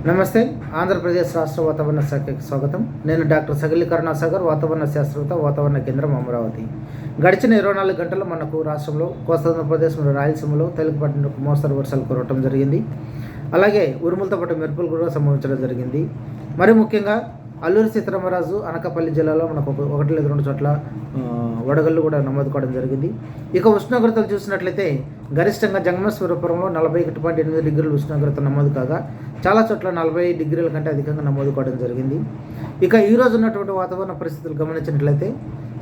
నమస్తే. ఆంధ్రప్రదేశ్ రాష్ట్ర వాతావరణ శాఖకి స్వాగతం. నేను డాక్టర్ సగలి కరుణాసాగర్, వాతావరణ శాస్త్రవేత్త, వాతావరణ కేంద్రం అమరావతి. గడిచిన 24 గంటల్లో మనకు రాష్ట్రంలో కోస్తాంధ్రప్రదేశ్ మరియు రాయలసీమలో తేలికపాటి నుండి మోస్తరు వర్షాలు కురవటం జరిగింది. అలాగే ఉరుములతో పాటు మెరుపులు కూడా సంభవించడం జరిగింది. మరి ముఖ్యంగా అల్లూరి సీతారామరాజు, అనకాపల్లి జిల్లాలో మనకు 1 లేదా 2 చోట్ల వడగళ్ళు కూడా నమోదు కావడం జరిగింది. ఇక ఉష్ణోగ్రతలు చూసినట్లయితే గరిష్టంగా జంగమేశ్వరపురంలో 41.8 డిగ్రీల ఉష్ణోగ్రత నమోదు కాగా చాలా చోట్ల 40 డిగ్రీల కంటే అధికంగా నమోదు కావడం జరిగింది. ఇక ఈరోజు ఉన్నటువంటి వాతావరణ పరిస్థితులు గమనించినట్లయితే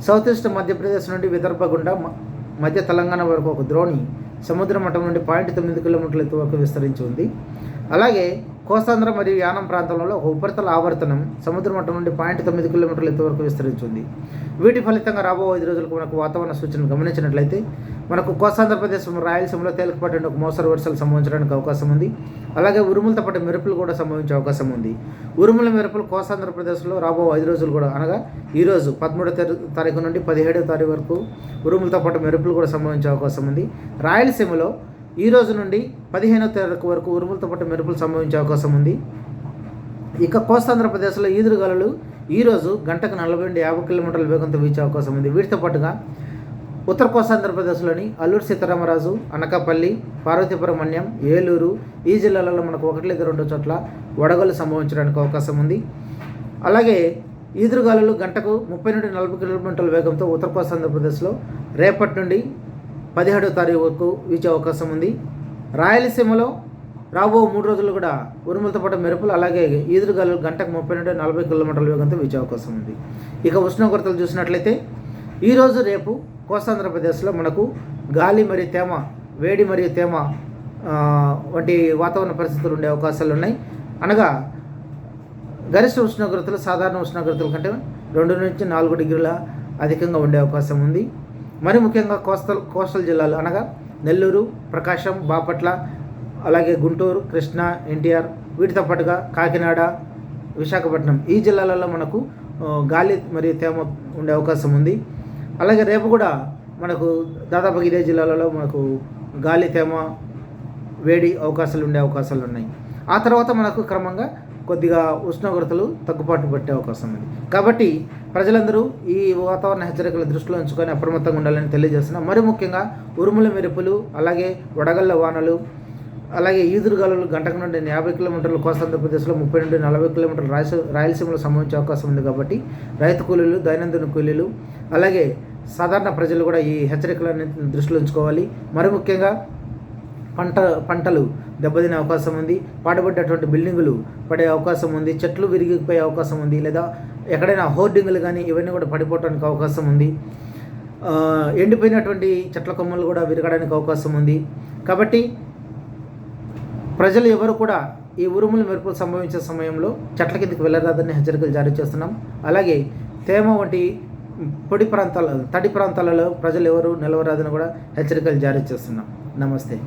సౌత్ ఈస్ట్ మధ్యప్రదేశ్ నుండి విదర్భ గుండా మధ్య తెలంగాణ వరకు ఒక ద్రోణి సముద్ర మట్టం నుండి 0.9 కిలోమీటర్ల ఎత్తు వరకు విస్తరించి ఉంది. అలాగే కోస్తాంధ్ర మరియు యానం ప్రాంతంలో ఒక ఉపరితల ఆవర్తనం సముద్ర మట్టం నుండి 0.9 కిలోమీటర్ల ఎత్తు వరకు విస్తరించింది. వీటి ఫలితంగా రాబో 5 రోజులకు మనకు వాతావరణ సూచనలు గమనించినట్లయితే మనకు కోస్తాంధ్రప్రదేశ్ రాయలసీమలో తేలికపాటి ఒక మోస్తరు వర్షాలు సంభవించడానికి అవకాశం ఉంది. అలాగే ఉరుములతో పాటు మెరుపులు కూడా సంభవించే అవకాశం ఉంది. ఉరుముల మెరుపులు కోస్తాంధ్రప్రదేశ్లో రాబో 5 రోజులు కూడా అనగా ఈరోజు 13వ తారీఖు నుండి 17వ తారీఖు వరకు ఉరుములతో పాటు మెరుపులు కూడా సంభవించే అవకాశం ఉంది. రాయలసీమలో ఈ రోజు నుండి 15వ తారీఖు వరకు ఉరుములతో పాటు మెరుపులు సంభవించే అవకాశం ఉంది. ఇక కోస్తాంధ్రప్రదేశ్లో ఈదురుగాలులు ఈరోజు గంటకు 40 నుండి 50 కిలోమీటర్ల వేగంతో వీచే అవకాశం ఉంది. వీటితో పాటుగా ఉత్తర కోస్తాంధ్రప్రదేశ్లోని అల్లూరి సీతారామరాజు, అనకాపల్లి, పార్వతీపురం మన్యం, ఏలూరు ఈ జిల్లాలలో మనకు 1 లేదా 2 చోట్ల వడగళ్ళు సంభవించడానికి అవకాశం ఉంది. అలాగే ఈదురుగాలులు గంటకు 30 నుండి 40 కిలోమీటర్ల వేగంతో ఉత్తర కోస్తాంధ్రప్రదేశ్లో రేపటి నుండి 17వ తారీఖు వరకు వీచే అవకాశం ఉంది. రాయలసీమలో రాబో 3 రోజులు కూడా ఉరుములతో పాటు మెరుపులు అలాగే ఈదురుగాలులు గంటకు 30 నుండి 40 కిలోమీటర్ల వేగంతో వీచే అవకాశం ఉంది. ఇక ఉష్ణోగ్రతలు చూసినట్లయితే ఈరోజు రేపు కోస్తాంధ్రప్రదేశ్లో మనకు గాలి మరియు తేమ, వేడి మరియు తేమ వంటి వాతావరణ పరిస్థితులు ఉండే అవకాశాలు ఉన్నాయి. అనగా గరిష్ట ఉష్ణోగ్రతలు సాధారణ ఉష్ణోగ్రతల కంటే 2 నుంచి 4 డిగ్రీల అధికంగా ఉండే అవకాశం ఉంది. మరి ముఖ్యంగా కోస్టల్ జిల్లాలు అనగా నెల్లూరు, ప్రకాశం, బాపట్ల, అలాగే గుంటూరు, కృష్ణా, ఎన్టీఆర్ వీటితో పాటుగా కాకినాడ, విశాఖపట్నం ఈ జిల్లాలలో మనకు గాలి మరియు తేమ ఉండే అవకాశం ఉంది. అలాగే రేపు కూడా మనకు దాదాపుగా ఇదే జిల్లాలలో మనకు గాలి, తేమ, వేడి అవకాశాలు ఉండే అవకాశాలు ఉన్నాయి. ఆ తర్వాత మనకు క్రమంగా కొద్దిగా ఉష్ణోగ్రతలు తగ్గుబాటు పట్టే అవకాశం ఉంది. కాబట్టి ప్రజలందరూ ఈ వాతావరణ హెచ్చరికల దృష్టిలో ఉంచుకొని అప్రమత్తంగా ఉండాలని తెలియజేస్తున్నాం. మరి ముఖ్యంగా ఉరుముల మెరుపులు, అలాగే వడగళ్ళ వానలు, అలాగే ఈదురుగాలులు గంటకు నుండి 50 కిలోమీటర్లు కోస్తాంధ్రప్రదేశ్లో 30 నుండి 40 కిలోమీటర్లు రాయలసీమలో సంభవించే అవకాశం ఉంది. కాబట్టి రైతు కూలీలు, దైనందిన కూలీలు, అలాగే సాధారణ ప్రజలు కూడా ఈ హెచ్చరికలను దృష్టిలో ఉంచుకోవాలి. మరి ముఖ్యంగా పంటలు దెబ్బతినే అవకాశం ఉంది. పాడుబడ్డటువంటి బిల్డింగులు పడే అవకాశం ఉంది. చెట్లు విరిగిపోయే అవకాశం ఉంది. లేదా ఎక్కడైనా హోర్డింగులు కానీ ఇవన్నీ కూడా పడిపోవడానికి అవకాశం ఉంది. ఎండిపోయినటువంటి చెట్ల కొమ్మలు కూడా విరగడానికి అవకాశం ఉంది. కాబట్టి ప్రజలు ఎవరు కూడా ఈ ఉరుములు మెరుపులు సంభవించే సమయంలో చెట్ల కిందకి వెళ్ళరాదని హెచ్చరికలు జారీ చేస్తున్నాం. అలాగే తేమ వంటి తడి ప్రాంతాలలో ప్రజలు ఎవరు నిలవరాదని కూడా హెచ్చరికలు జారీ చేస్తున్నాం. నమస్తే.